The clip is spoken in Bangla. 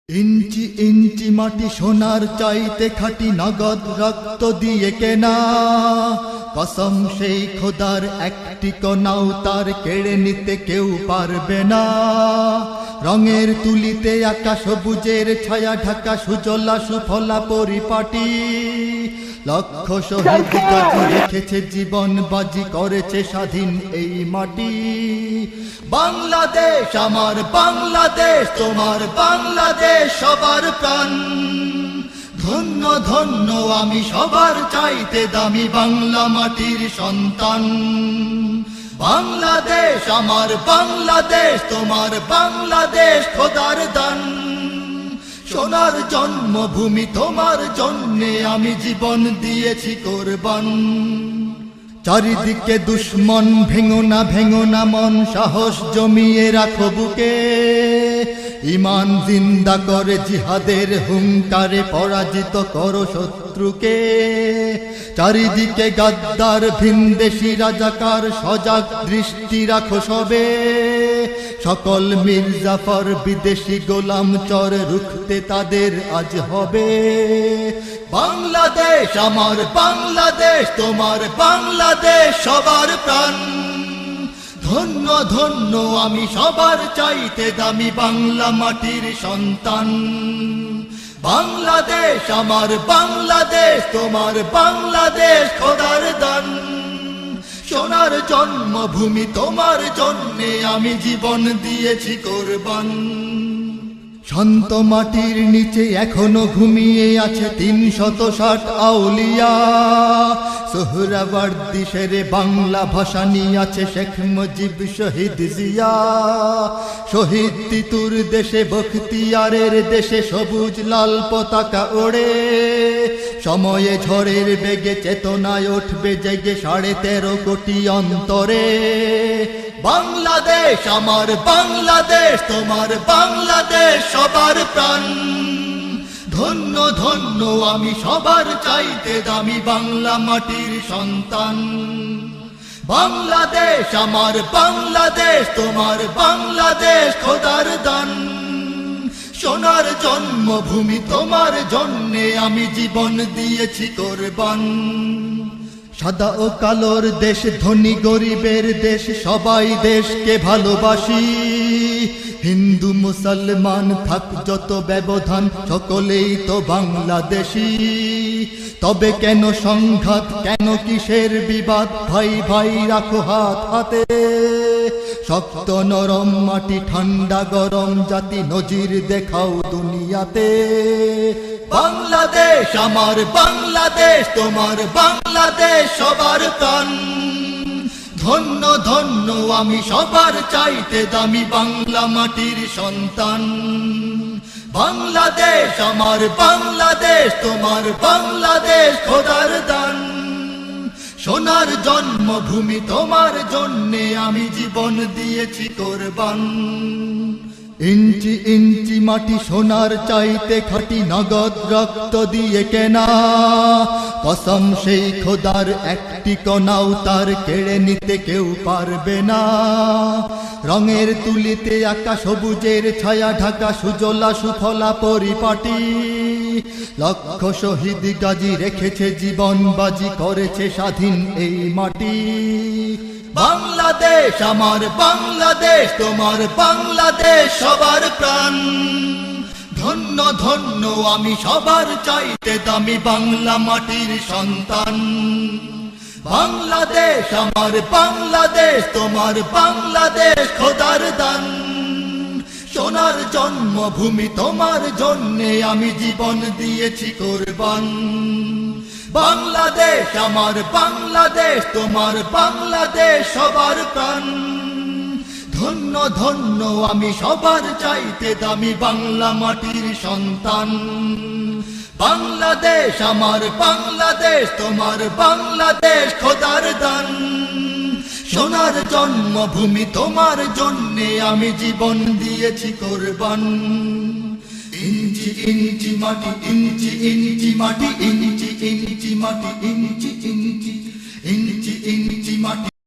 ইঞ্চি ইঞ্চি মাটি সোনার চাইতে খাঁটি, নগদ রক্ত দিয়ে কেনা। কসম সেই খোদার, একটি কণাও তার কেড়ে নিতে কেউ পারবে না। রঙের তুলিতে আকাশ সবুজের ছায়া ঢাকা, সুজলা সুফলা পরিপাটি। লক্ষ শহীদ গাজী রেখেছে জীবন বাজি, করেছে স্বাধীন এই মাটি। বাংলাদেশ আমার বাংলাদেশ, তোমার বাংলাদেশ সবার প্রাণ। ধন্য ধন্য আমি সবার চাইতে দামি বাংলা মাটির সন্তান। বাংলাদেশ আমার বাংলাদেশ, তোমার বাংলাদেশ খোদার দান। সোনার জন্মভূমি, তোমার জন্যে আমি জীবন দিয়েছি কোরবান। চারিদিকে দুশ্মন, ভেঙো না মন, সাহস জমিয়ে রাখো বুকে। ঈমান জিন্দা করে জিহাদের হুঙ্কারে, পরাজিত করো শত্রুকে। চারিদিকে গাদ্দার ভিনদেশী রাজাকার, সজাগ দৃষ্টি রাখো সবে। সকল মির্জাফর বিদেশি গোলাম চর, রুখতে তাদের আজ হবে। বাংলাদেশ আমার বাংলাদেশ, তোমার বাংলাদেশ সবার প্রাণ। ধন্য ধন্য আমি সবার চাইতে দামি বাংলা মাটির সন্তান। বাংলাদেশ আমার বাংলাদেশ, তোমার বাংলাদেশ খোদার দান। সোনার জন্মভূমি, তোমার জন্যে আমি জীবন দিয়েছি কোরবান। শান্ত মাটির নিচে এখনো ঘুমিয়ে আছে ৩৬০ আউলিয়া। সোহরাওয়ার্দী শেরে বাংলা ভাষা নিয়ে আছে শেখ মুজিব, শহীদ জিয়া। শহীদ তিতুর দেশে, বখতিয়ারের দেশে সবুজ লাল পতাকা ওড়ে। সময়ে ঝড়ের বেগে চেতনায় উঠবে জেগে ১৩.৫ কোটি অন্তরে। বাংলাদেশ আমার বাংলাদেশ, তোমার বাংলাদেশ সবার প্রাণ। ধন্য ধন্য আমি সবার চাইতে দামি বাংলা মাটির সন্তান। বাংলাদেশ আমার বাংলাদেশ, তোমার বাংলাদেশ খোদার দান। সোনার জন্মভূমি, তোমার জন্যে আমি জীবন দিয়েছি কোরবান। সাদা ও কালোর দেশ, ধনী গরিবের দেশ, সবাই দেশকে ভালোবাসি। হিন্দু মুসলমান থাক যত ব্যবধান, সকলেই তো বাংলাদেশী। তবে কেন সংঘাত, কেন কিসের বিবাদ? ভাই ভাই রাখো হাত হাতে। শক্ত নরম মাটি, ঠান্ডা গরম জাতি, নজির দেখাও দুনিয়াতে। বাংলাদেশ আমার বাংলাদেশ, তোমার বাংলাদেশ সবার প্রাণ। ধন্য ধন্য আমি সবার চাইতে দামি বাংলা মাটির সন্তান। বাংলাদেশ আমার বাংলাদেশ, তোমার বাংলাদেশ খোদার দান। সোনার জন্মভূমি, তোমার জন্যে আমি জীবন দিয়েছি কোরবান। ইঞ্চি ইঞ্চি মাটি সোনার চাইতে খাঁটি, নগদ রক্ত দিয়ে কেনা। কসম সেই খোদার, একটি কণাও তার কেড়ে নিতে কেউ পারবে না। রঙের তুলিতে আকাশ সবুজের ছায়া ঢাকা, সুজলা সুফলা পরিপাটি। লক্ষ শহীদ গাজী রেখেছে জীবন বাজি, করেছে স্বাধীন এই মাটি। বাংলাদেশ আমার বাংলাদেশ, তোমার বাংলাদেশ সবার প্রাণ। ধন্য ধন্য আমি সবার চাইতে দামি বাংলা মাটির সন্তান। বাংলাদেশ আমার বাংলাদেশ, তোমার বাংলাদেশ খোদার দান। সোনার জন্মভূমি, তোমার জন্যে আমি জীবন দিয়েছি কোরবান। বাংলাদেশ আমার বাংলাদেশ, তোমার বাংলাদেশ সবার প্রাণ। ধন্য ধন্য আমি সবার চাইতে দামি বাংলা মাটির সন্তান। বাংলাদেশ আমার বাংলাদেশ, তোমার বাংলাদেশ খোদার দান। সোনার জন্মভূমি, তোমার জন্যে আমি জীবন দিয়েছি কোরবান। ইঞ্চি ইঞ্চি মাটি, ইঞ্চি ইঞ্চি মাটি, ইঞ্চি ইঞ্চি মাটি, ইঞ্চি ইঞ্চি ইঞ্চি ইঞ্চি মাটি।